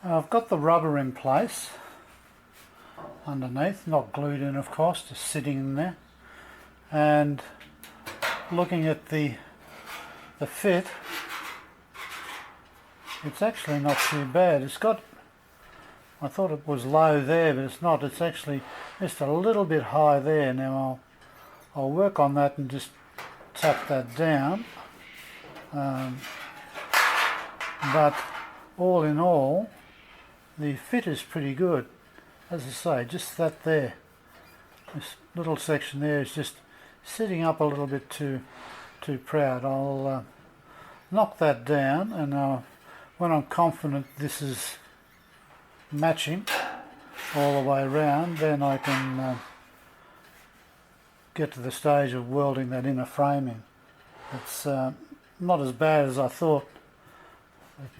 I've got the rubber in place underneath, not glued in of course, just sitting in there, and looking at the fit, it's actually not too bad. It's got, I thought it was low there, but it's not. It's actually just a little bit high there. Now I'll work on that and just tap that down. But all in all, the fit is pretty good. As I say, just that there, this little section there is just sitting up a little bit too proud. I'll knock that down, and when I'm confident this is matching all the way around, then I can get to the stage of welding that inner framing. It's not as bad as I thought.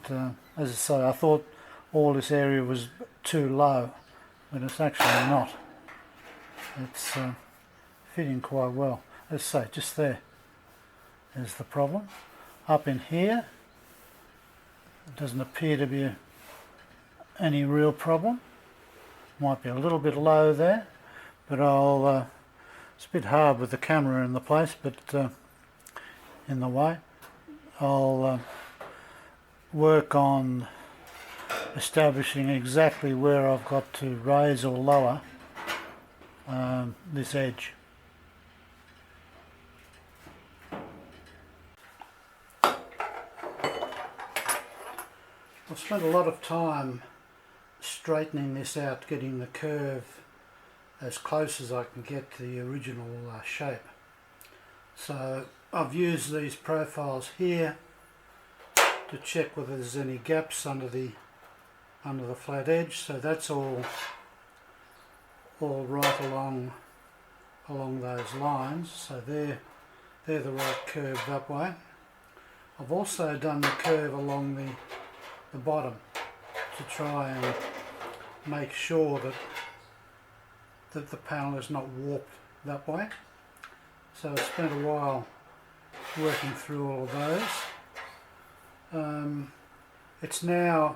But, as I say, I thought all this area was too low, but it's actually not. It's fitting quite well. As I say, just there is the problem. Up in here, it doesn't appear to be any real problem. Might be a little bit low there, but it's a bit hard with the camera in the place, but in the way. I'll work on establishing exactly where I've got to raise or lower this edge. I've spent a lot of time straightening this out, getting the curve as close as I can get to the original shape. So I've used these profiles here to check whether there's any gaps under the flat edge. So that's all right along those lines. So they're the right curve that way. I've also done the curve along the bottom to try and make sure that the panel is not warped that way. So I spent a while working through all of those. It's now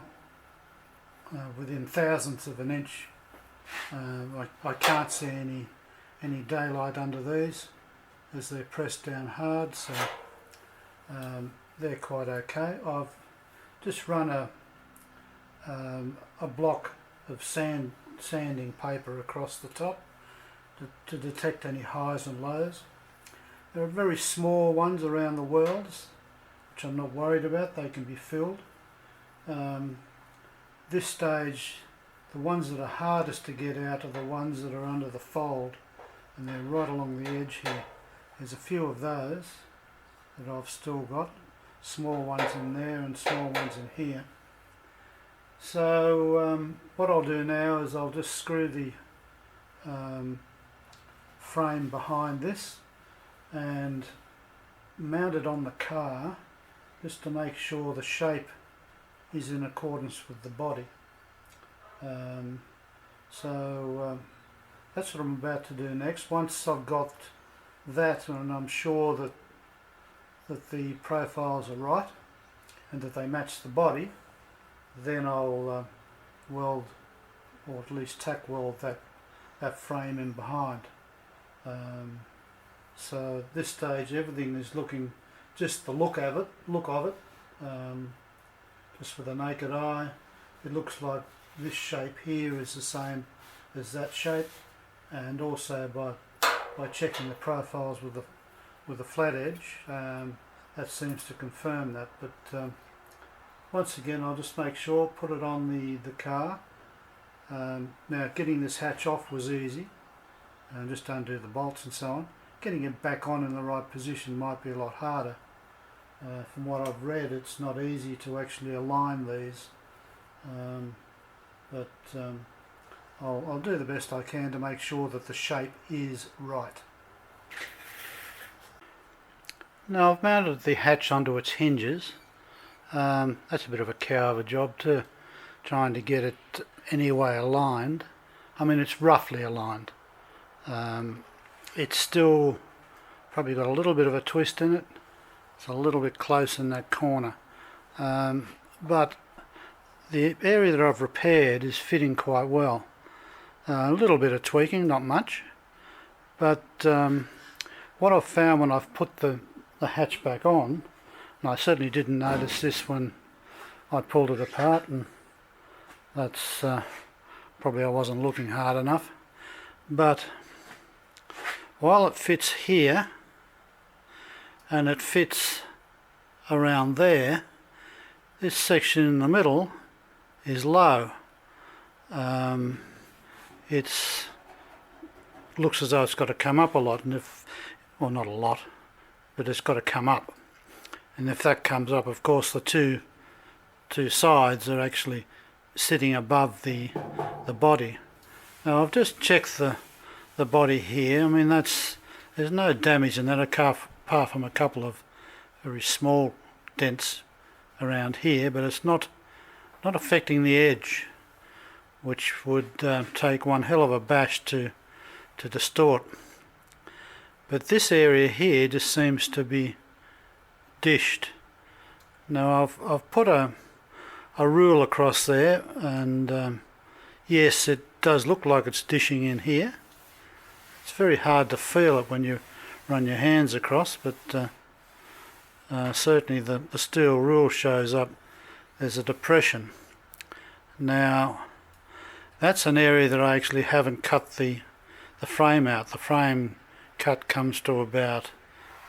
within thousandths of an inch. I can't see any daylight under these as they're pressed down hard, so they're quite okay. I've just run a block of sanding paper across the top to detect any highs and lows. There are very small ones around the welds, which I'm not worried about. They can be filled. This stage, the ones that are hardest to get out are the ones that are under the fold, and they're right along the edge here. There's a few of those that I've still got, small ones in there and small ones in here. So what I'll do now is I'll just screw the frame behind this and mount it on the car, just to make sure the shape is in accordance with the body. So that's what I'm about to do next. Once I've got that and I'm sure that the profiles are right and that they match the body, then I'll weld, or at least tack weld that frame in behind. So at this stage everything is looking, just the look of it, just with a naked eye, it looks like this shape here is the same as that shape, and also by checking the profiles with the flat edge, that seems to confirm that. But once again, I'll just make sure, put it on the car. Now getting this hatch off was easy, and just undo the bolts and so on. Getting it back on in the right position might be a lot harder. From what I've read, it's not easy to actually align these, but I'll do the best I can to make sure that the shape is right. Now I've mounted the hatch onto its hinges. That's a bit of a cow of a job too, trying to get it anyway aligned. I mean, it's roughly aligned. It's still probably got a little bit of a twist in it. It's a little bit close in that corner, but the area that I've repaired is fitting quite well. A little bit of tweaking, not much, but what I've found when I've put the hatch back on, and I certainly didn't notice this when I pulled it apart, and that's probably I wasn't looking hard enough, but while it fits here and it fits around there, this section in the middle is low. It's looks as though it's got to come up a lot, and well, not a lot, but it's got to come up, and if that comes up, of course the two sides are actually sitting above the body. Now I've just checked the body here. I mean, there's no damage in that apart from a couple of very small dents around here, but it's not affecting the edge, which would take one hell of a bash to distort. But this area here just seems to be dished. Now I've put a rule across there, and yes, it does look like it's dishing in here. It's very hard to feel it when you run your hands across, but certainly the steel rule shows up. There's a depression. Now that's an area that I actually haven't cut the frame out. The frame cut comes to about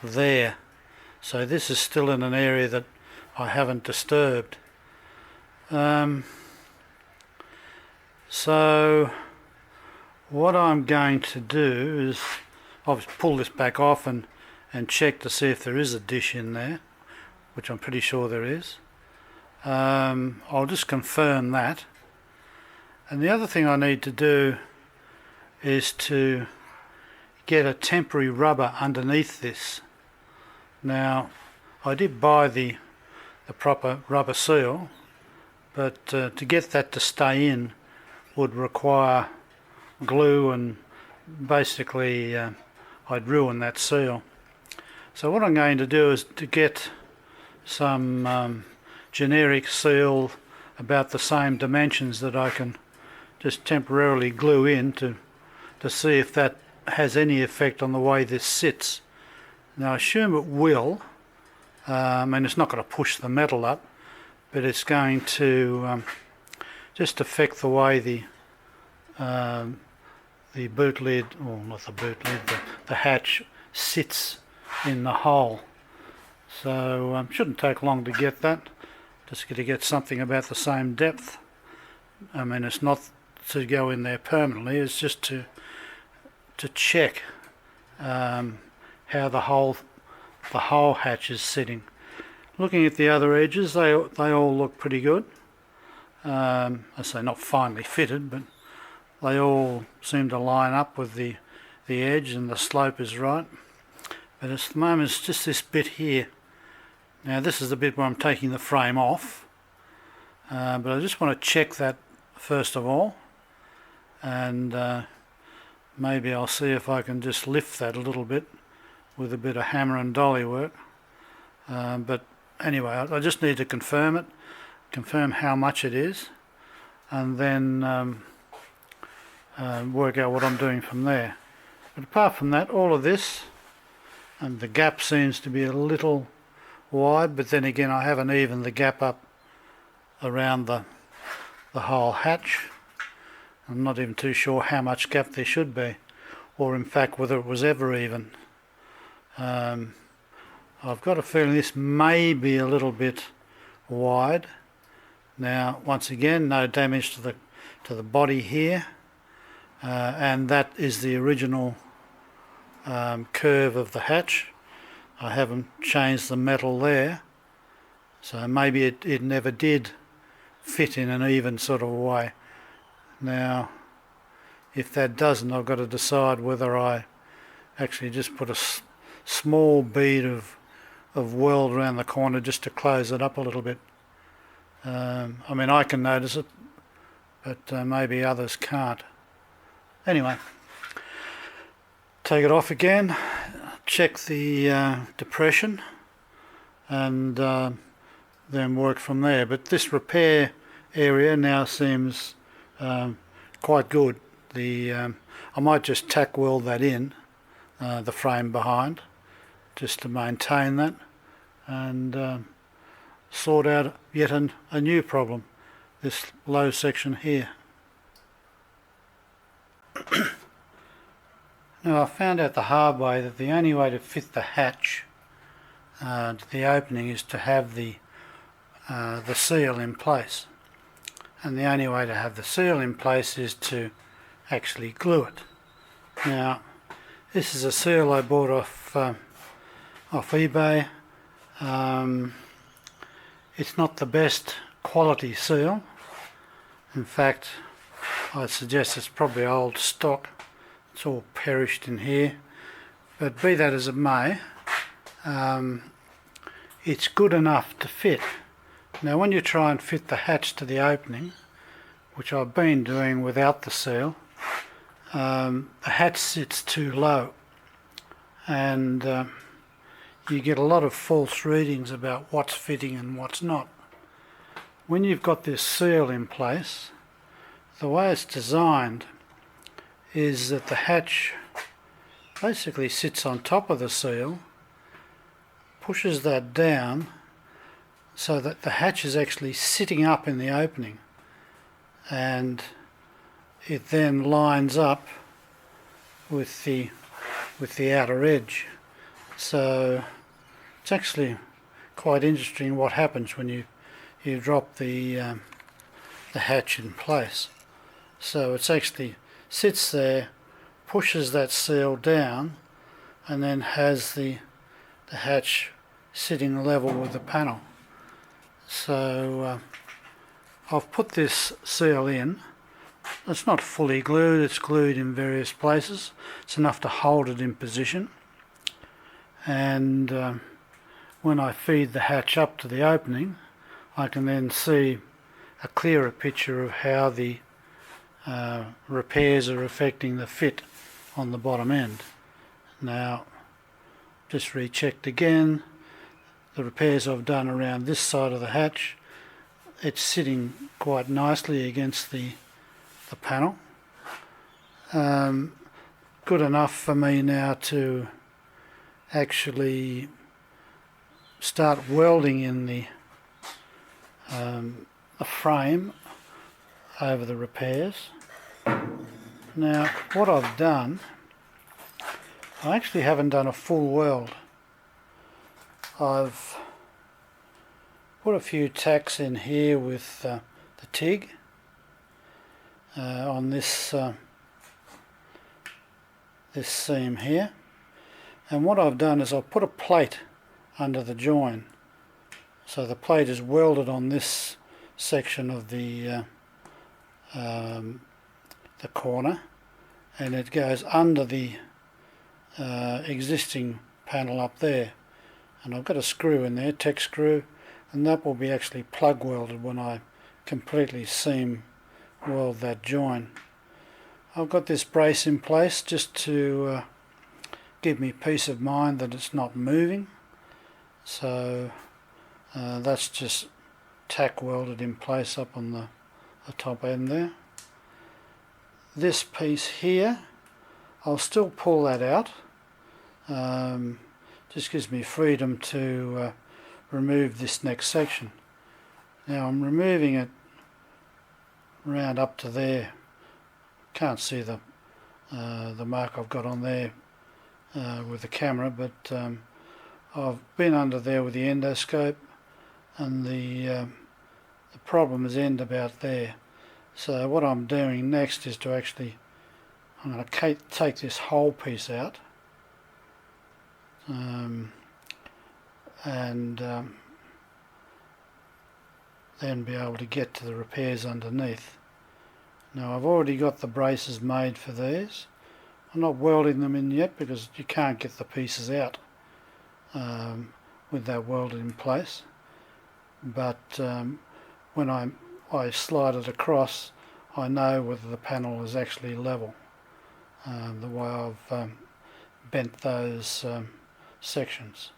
there, so this is still in an area that I haven't disturbed. So what I'm going to do is I'll pull this back off and check to see if there is a dish in there, which I'm pretty sure there is. I'll just confirm that. And the other thing I need to do is to get a temporary rubber underneath this. Now I did buy the proper rubber seal, but to get that to stay in would require glue, and basically I'd ruin that seal. So what I'm going to do is to get some generic seal about the same dimensions that I can just temporarily glue in to see if that has any effect on the way this sits. Now I assume it will. I mean, it's not going to push the metal up, but it's going to just affect the way the boot lid, or not the boot lid, the hatch sits in the hole. So shouldn't take long to get that. Just going to get something about the same depth. I mean, it's not to go in there permanently, it's just to check how the whole hatch is sitting. Looking at the other edges, they all look pretty good. I say not finely fitted, but they all seem to line up with the edge, and the slope is right. But at the moment it's just this bit here. Now this is the bit where I'm taking the frame off, but I just want to check that first of all, and maybe I'll see if I can just lift that a little bit with a bit of hammer and dolly work. But anyway, I just need to confirm it, confirm how much it is, and then work out what I'm doing from there. But apart from that, all of this, and the gap seems to be a little wide, but then again I haven't evened the gap up around the whole hatch. I'm not even too sure how much gap there should be, or in fact whether it was ever even. I've got a feeling this may be a little bit wide. Now once again, no damage to the body here, and that is the original curve of the hatch. I haven't changed the metal there, so maybe it never did fit in an even sort of way. Now if that doesn't, I've got to decide whether I actually just put a small bead of weld around the corner just to close it up a little bit. I mean, I can notice it, but maybe others can't. Anyway, take it off again, check the depression, and then work from there. But this repair area now seems quite good. I might just tack weld that in, the frame behind, just to maintain that, and sort out yet a new problem, this low section here. Now I found out the hard way that the only way to fit the hatch to the opening is to have the seal in place, and the only way to have the seal in place is to actually glue it. Now this is a seal I bought off eBay. It's not the best quality seal. In fact, I'd suggest it's probably old stock. It's all perished in here, but be that as it may, it's good enough to fit. Now when you try and fit the hatch to the opening, which I've been doing without the seal, the hatch sits too low, and you get a lot of false readings about what's fitting and what's not. When you've got this seal in place, the way it's designed is that the hatch basically sits on top of the seal, pushes that down so that the hatch is actually sitting up in the opening, and it then lines up with the outer edge. So it's actually quite interesting what happens when you drop the hatch in place. So it's actually sits there, pushes that seal down, and then has the hatch sitting level with the panel. So I've put this seal in. It's not fully glued, it's glued in various places. It's enough to hold it in position, and when I feed the hatch up to the opening, I can then see a clearer picture of how the repairs are affecting the fit on the bottom end. Now, just rechecked again, the repairs I've done around this side of the hatch, it's sitting quite nicely against the panel. Good enough for me now to actually start welding in the frame over the repairs. Now what I've done, I actually haven't done a full weld. I've put a few tacks in here with the TIG on this this seam here, and what I've done is I've put a plate under the join, so the plate is welded on this section of the corner, and it goes under the existing panel up there, and I've got a screw in there, tech screw, and that will be actually plug welded when I completely seam weld that join. I've got this brace in place just to give me peace of mind that it's not moving, so that's just tack welded in place up on the top end there. This piece here, I'll still pull that out, just gives me freedom to remove this next section. Now I'm removing it round up to there. Can't see the mark I've got on there with the camera, but I've been under there with the endoscope, and the problems end about there. So what I'm doing next is to actually, I'm going to take this whole piece out, and then be able to get to the repairs underneath. Now I've already got the braces made for these. I'm not welding them in yet because you can't get the pieces out with that welded in place, but when I slide it across, I know whether the panel is actually level, the way I've bent those sections.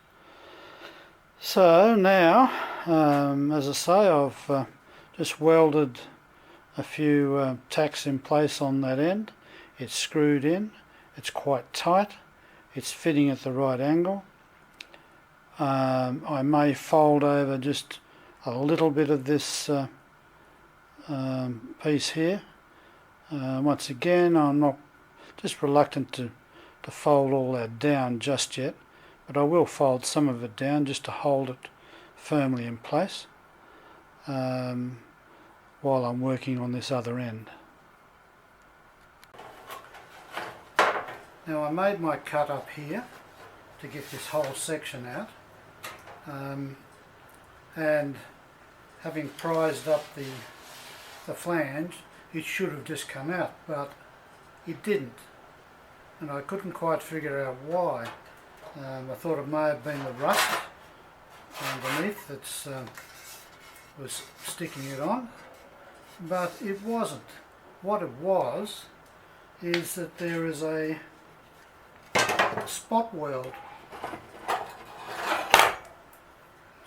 So now, as I say, I've just welded a few tacks in place on that end. It's screwed in, it's quite tight, it's fitting at the right angle. I may fold over just a little bit of this piece here. Once again, I'm not just reluctant to fold all that down just yet, but I will fold some of it down just to hold it firmly in place while I'm working on this other end. Now I made my cut up here to get this whole section out, and having prized up the flange, it should have just come out, but it didn't, and I couldn't quite figure out why. I thought it may have been the rust underneath that was sticking it on, but it wasn't. What it was is that there is a spot weld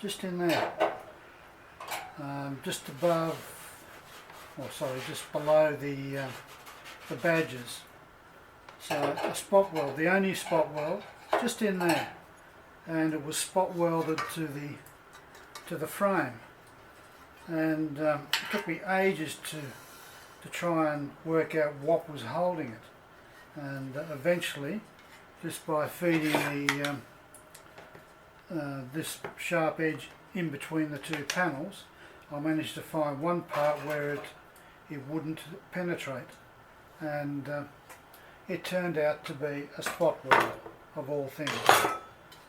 just in there, just above, or sorry, just below the badges. So a spot weld, the only spot weld, just in there, and it was spot welded to the frame, and it took me ages to try and work out what was holding it, and eventually, just by feeding this sharp edge in between the two panels, I managed to find one part where it wouldn't penetrate, and it turned out to be a spot weld of all things.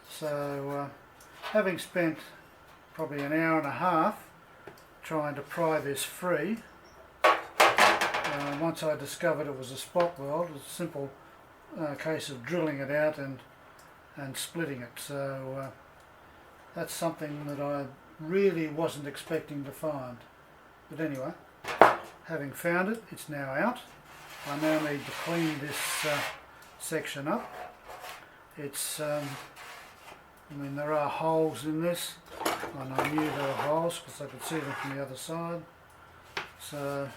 So having spent probably an hour and a half trying to pry this free, once I discovered it was a spot weld, it was a simple case of drilling it out and splitting it. So that's something that I really wasn't expecting to find. But anyway, having found it, it's now out. I now need to clean this section up. It's, I mean, there are holes in this, and I knew there were holes because I could see them from the other side. So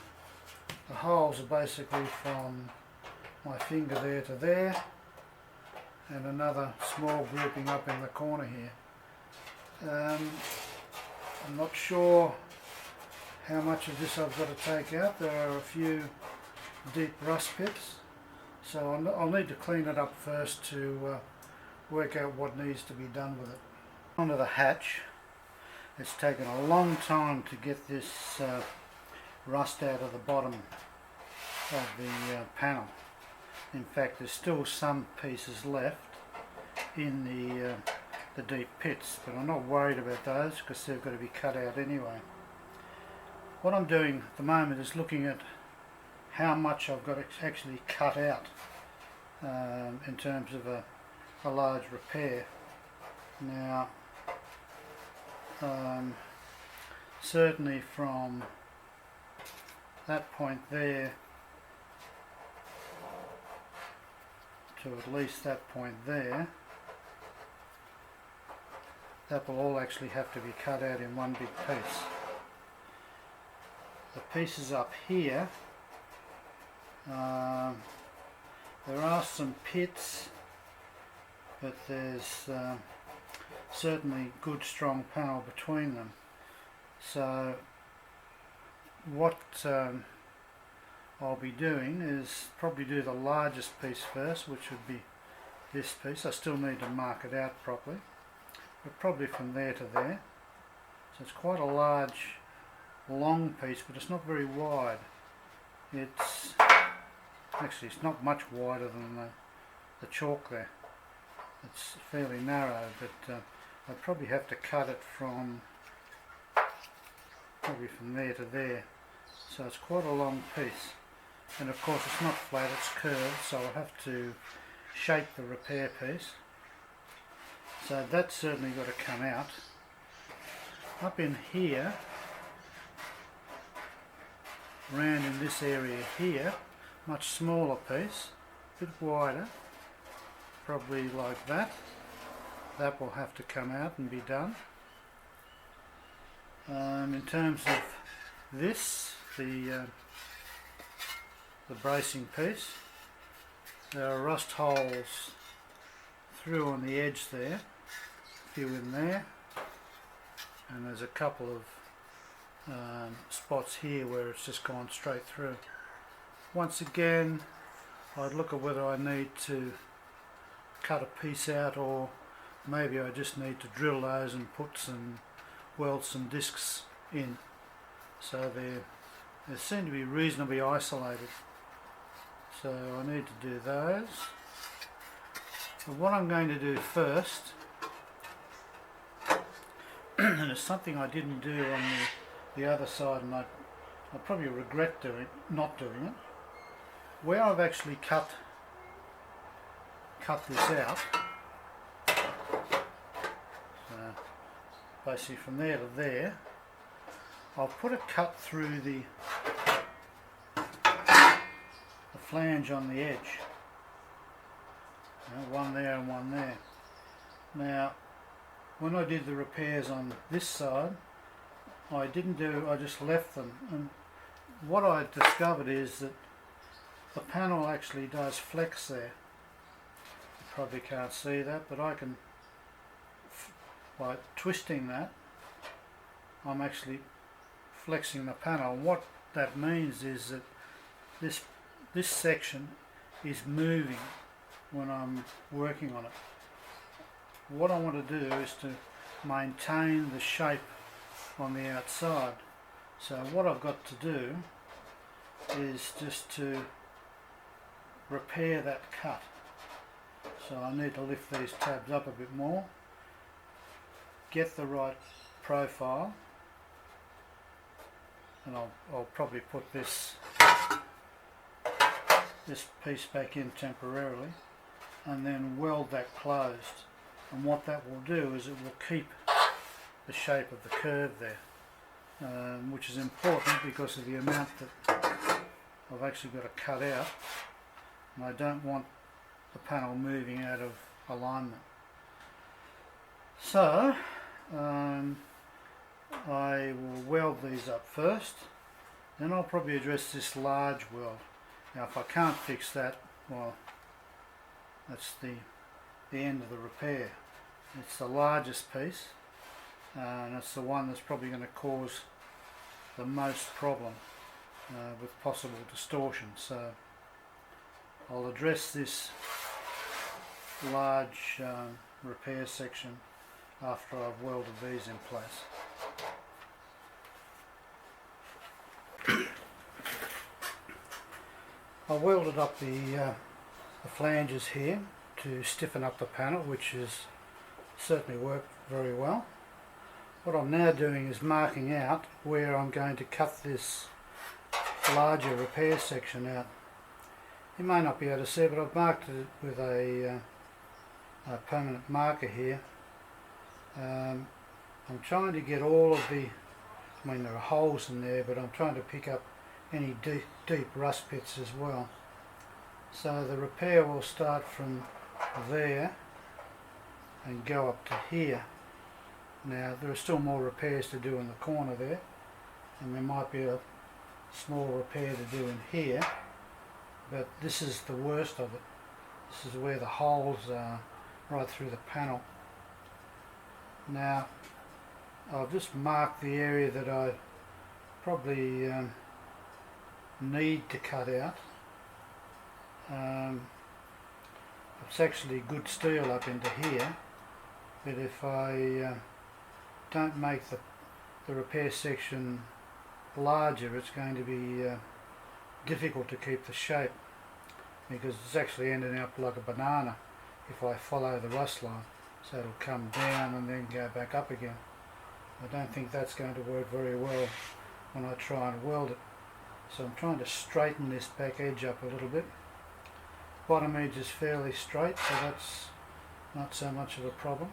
the holes are basically from my finger there to there, and another small grouping up in the corner here. I'm not sure how much of this I've got to take out. There are a few deep rust pits, so I'll need to clean it up first to work out what needs to be done with it. Onto the hatch. It's taken a long time to get this rust out of the bottom of the panel. In fact, there's still some pieces left in the deep pits, but I'm not worried about those because they've got to be cut out anyway. What I'm doing at the moment is looking at how much I've got to actually cut out in terms of a large repair. Now, certainly from that point there to at least that point there, that will all actually have to be cut out in one big piece. The pieces up here, there are some pits, but there's certainly good strong panel between them. So what I'll be doing is probably do the largest piece first, which would be this piece. I still need to mark it out properly, but probably from there to there. So it's quite a large, long piece, but it's not very wide. It's actually, it's not much wider than the chalk there. It's fairly narrow, but I probably have to cut it from probably from there to there. So it's quite a long piece, and of course it's not flat, it's curved, so I'll have to shape the repair piece. So that's certainly got to come out. Up in here, round in this area here, much smaller piece, a bit wider, probably like that. That will have to come out and be done. In terms of this, the bracing piece, there are rust holes through on the edge there, a few in there, and there's a couple of spots here where it's just gone straight through. Once again, I'd look at whether I need to cut a piece out, or maybe I just need to drill those and weld some discs in. So they seem to be reasonably isolated. So I need to do those. So what I'm going to do first, and it's something I didn't do on the other side, and I probably regret not doing it. Where I've actually cut this out, so basically from there to there, I'll put a cut through the flange on the edge. One there and one there. Now, when I did the repairs on this side, I just left them, and what I discovered is that the panel actually does flex there. You probably can't see that, but I can, by twisting that, I'm actually flexing the panel. And what that means is that this section is moving when I'm working on it. What I want to do is to maintain the shape on the outside. So what I've got to do is just to repair that cut. So I need to lift these tabs up a bit more, get the right profile, and I'll probably put this piece back in temporarily, and then weld that closed. And what that will do is it will keep the shape of the curve there, which is important because of the amount that I've actually got to cut out, and I don't want the panel moving out of alignment. So I will weld these up first, then I'll probably address this large weld. Now if I can't fix that, well, that's the end of the repair. It's the largest piece, and it's the one that's probably going to cause the most problem with possible distortion. So I'll address this large repair section after I've welded these in place. I welded up the flanges here to stiffen up the panel, which has certainly worked very well. What I'm now doing is marking out where I'm going to cut this larger repair section out. You may not be able to see it, but I've marked it with a permanent marker here. I'm trying to get all of the, I mean there are holes in there, but I'm trying to pick up any deep rust pits as well. So the repair will start from there and go up to here. Now there are still more repairs to do in the corner there, and there might be a small repair to do in here, but this is the worst of it. This is where the holes are, right through the panel. Now I've just marked the area that I probably need to cut out. It's actually good steel up into here, but if I don't make the repair section larger, it's going to be difficult to keep the shape, because it's actually ending up like a banana if I follow the rust line. So it'll come down and then go back up again. I don't think that's going to work very well when I try and weld it. So I'm trying to straighten this back edge up a little bit. Bottom edge is fairly straight, so that's not so much of a problem.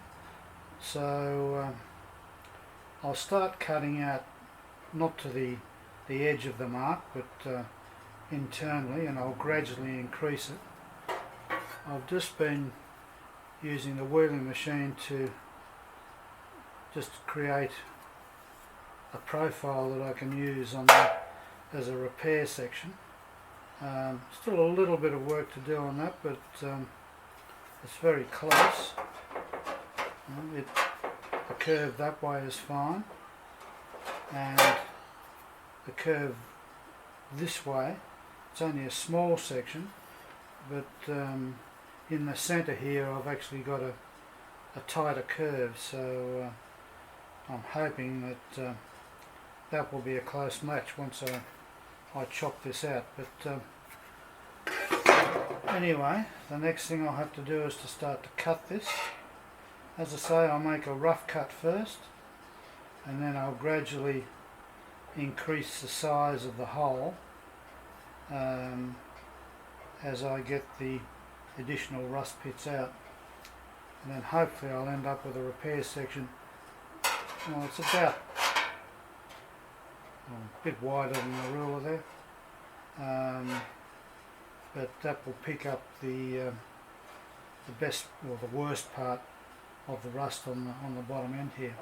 So I'll start cutting out, not to the edge of the mark, but internally, and I'll gradually increase it. I've just been using the wheeling machine to just create profile that I can use on that as a repair section. Still a little bit of work to do on that, but it's very close. The curve that way is fine, and the curve this way, it's only a small section, but in the centre here I've actually got a tighter curve, so I'm hoping that that will be a close match once I chop this out. But anyway, the next thing I'll have to do is to start to cut this. As I say, I'll make a rough cut first, and then I'll gradually increase the size of the hole as I get the additional rust pits out, and then hopefully I'll end up with a repair section. Well, it's about a bit wider than the ruler there, but that will pick up the best or the worst part of the rust on the bottom end here.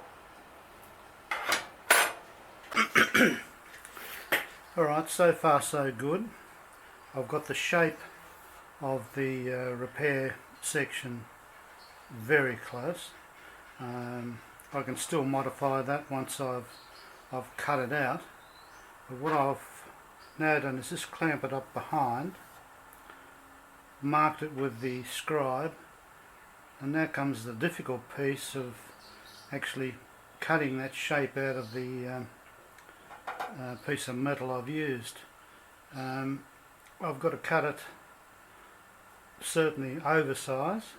Alright, so far so good. I've got the shape of the repair section very close. I can still modify that once I've cut it out, but what I've now done is just clamp it up behind, marked it with the scribe, and now comes the difficult piece of actually cutting that shape out of the piece of metal I've used. I've got to cut it certainly oversized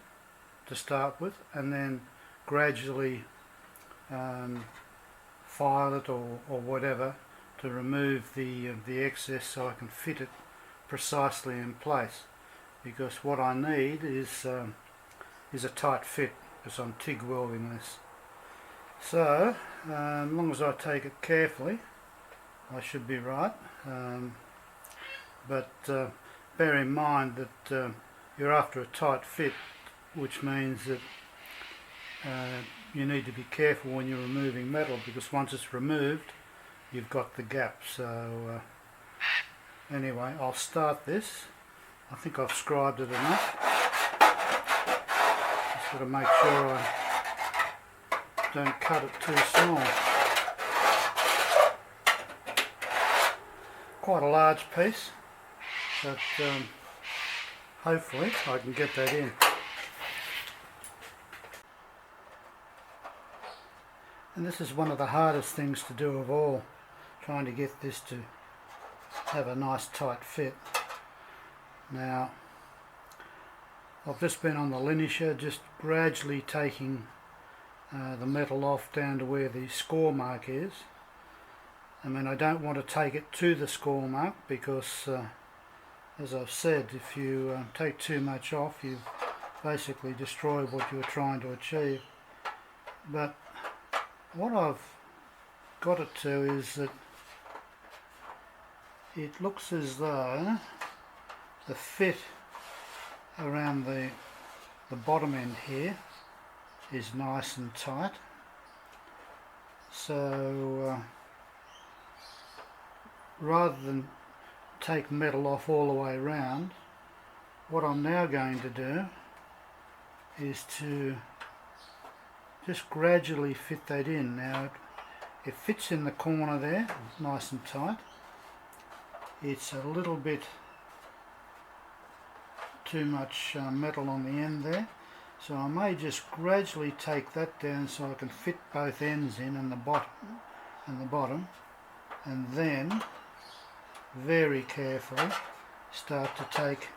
to start with, and then gradually file it or whatever to remove the excess so I can fit it precisely in place, because what I need is a tight fit, because I'm TIG welding this. So as long as I take it carefully, I should be right, but bear in mind that you're after a tight fit, which means that you need to be careful when you're removing metal, because once it's removed you've got the gap. So anyway, I'll start this. I think I've scribed it enough. Just got to make sure I don't cut it too small. Quite a large piece, but hopefully I can get that in. And this is one of the hardest things to do of all, trying to get this to have a nice tight fit. Now I've just been on the linisher, just gradually taking the metal off down to where the score mark is. I mean, I don't want to take it to the score mark, because as I've said, if you take too much off, you basically destroy what you're trying to achieve. But what I've got it to is that it looks as though the fit around the bottom end here is nice and tight. So rather than take metal off all the way around, what I'm now going to do is to just gradually fit that in. Now it fits in the corner there, nice and tight. It's a little bit too much metal on the end there, so I may just gradually take that down so I can fit both ends in, and the bottom, and then very carefully start to take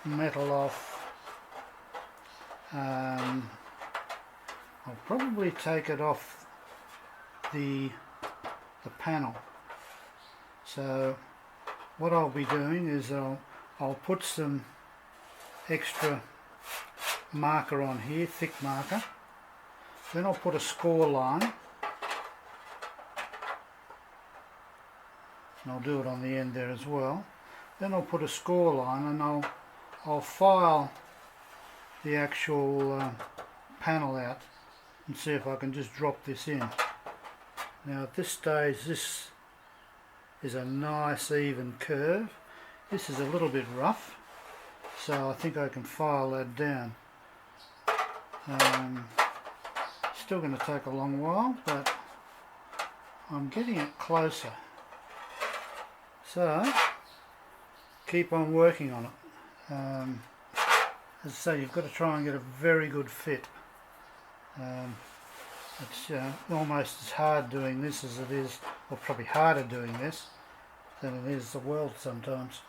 metal off. I'll probably take it off the panel. So what I'll be doing is I'll put some extra marker on here, thick marker. Then I'll put a score line, and I'll do it on the end there as well. Then I'll put a score line, and I'll file the actual panel out and see if I can just drop this in. Now at this stage this is a nice even curve. This is a little bit rough, so I think I can file that down. Still going to take a long while, but I'm getting it closer. So keep on working on it. As I say, you've got to try and get a very good fit. It's almost as hard doing this as it is, or probably harder doing this than it is the weld sometimes.